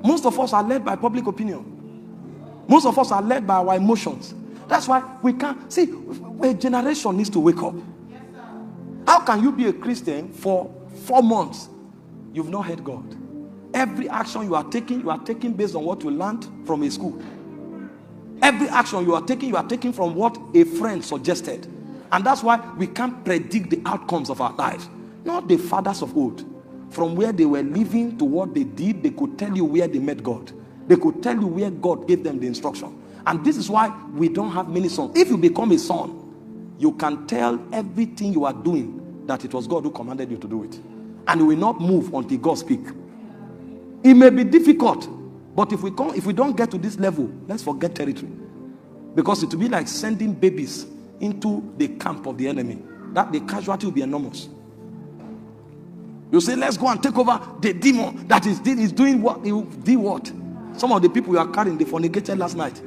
Most of us are led by public opinion. Most of us are led by our emotions. That's why we can't see. A generation needs to wake up. How can you be a Christian for 4 months? You've not heard God. Every action you are taking based on what you learned from a school. Every action you are taking from what a friend suggested. And that's why we can't predict the outcomes of our lives. Not the fathers of old. From where they were living to what they did, they could tell you where they met God. They could tell you where God gave them the instruction. And this is why we don't have many sons. If you become a son, you can tell everything you are doing that it was God who commanded you to do it. And you will not move until God speaks. It may be difficult, but if we don't get to this level, let's forget territory. Because it will be like sending babies into the camp of the enemy. That the casualty will be enormous. You say, let's go and take over the demon that is doing what? He did what? Some of the people you are carrying, they fornicated last night.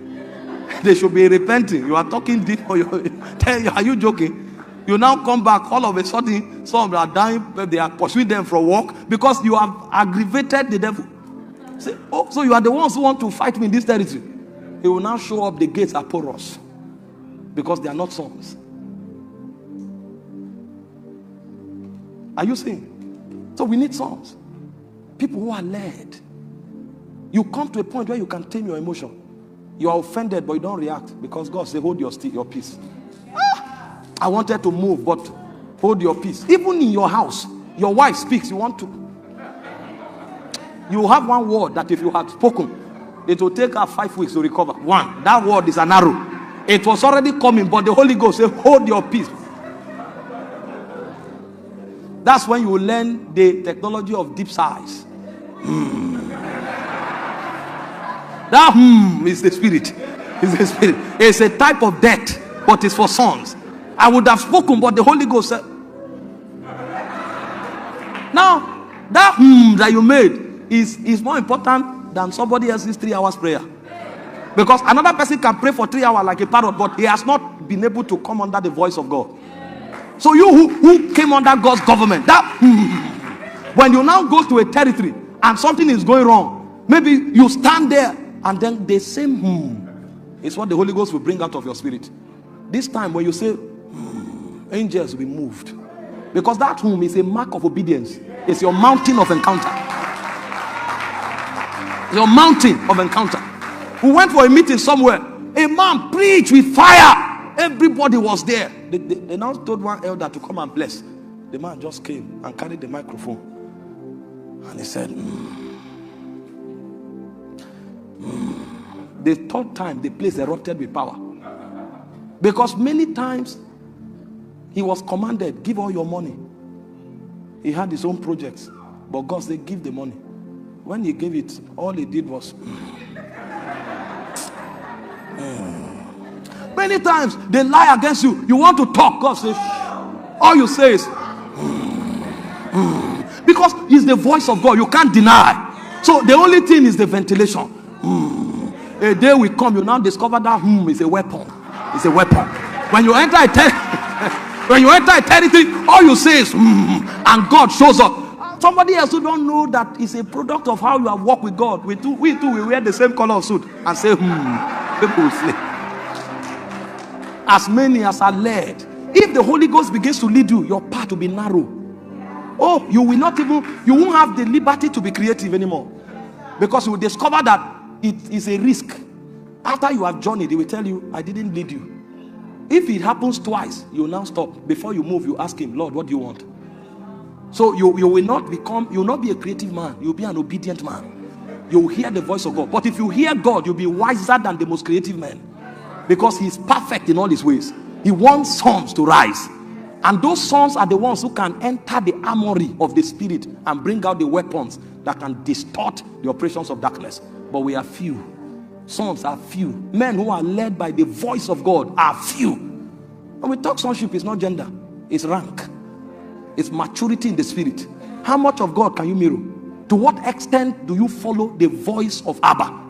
They should be repenting. You are talking deep. Are you joking? You now come back, all of a sudden, some of them are dying, they are pursuing them from work because you have aggravated the devil. Say, oh, so you are the ones who want to fight me in this territory. He will now show up, the gates are porous because they are not sons. Are you seeing? So we need sons. People who are led. You come to a point where you can tame your emotion. You are offended, but you don't react because God says, hold your peace. I wanted to move, but hold your peace. Even in your house, your wife speaks, you want to. You have one word that if you had spoken, it will take her 5 weeks to recover. One, that word is an arrow. It was already coming, but the Holy Ghost said, hold your peace. That's when you learn the technology of deep sighs. That is the spirit. It's the spirit. It's a type of death, but it's for sons. I would have spoken, but the Holy Ghost said. Now, that that you made is more important than somebody else's 3 hours prayer. Because another person can pray for 3 hours like a parrot, but he has not been able to come under the voice of God. So you who came under God's government, that when you now go to a territory and something is going wrong, maybe you stand there and then the same is what the Holy Ghost will bring out of your spirit. This time when you say angels will be moved, because that is a mark of obedience. It's your mountain of encounter. Your mountain of encounter. We went for a meeting somewhere. A man preached with fire. Everybody was there. They now told one elder to come and bless. The man just came and carried the microphone. And he said, The third time the place erupted with power. Because many times he was commanded, give all your money. He had his own projects. But God said, give the money. When he gave it, all he did was Many times they lie against you. You want to talk, God says, all you say is because it's the voice of God. You can't deny. So the only thing is the ventilation. A day will come, you now discover that is a weapon. It's a weapon. When you enter a territory, all you say is and God shows up. Somebody else who don't know that is a product of how you have walked with God. We too we wear the same color of suit and say people will slay. As many as are led. If the Holy Ghost begins to lead you, your path will be narrow. Oh, you won't have the liberty to be creative anymore. Because you will discover that it is a risk. After you have journeyed, they will tell you, I didn't lead you. If it happens twice, you will now stop. Before you move, you ask him, Lord, what do you want? So you will not be a creative man. You'll be an obedient man. You will hear the voice of God. But if you hear God, you'll be wiser than the most creative man. Because he's perfect in all his ways. He wants sons to rise. And those sons are the ones who can enter the armory of the spirit and bring out the weapons that can distort the operations of darkness. But we are few. Sons are few. Men who are led by the voice of God are few. When we talk sonship, it's not gender. It's rank. It's maturity in the spirit. How much of God can you mirror? To what extent do you follow the voice of Abba?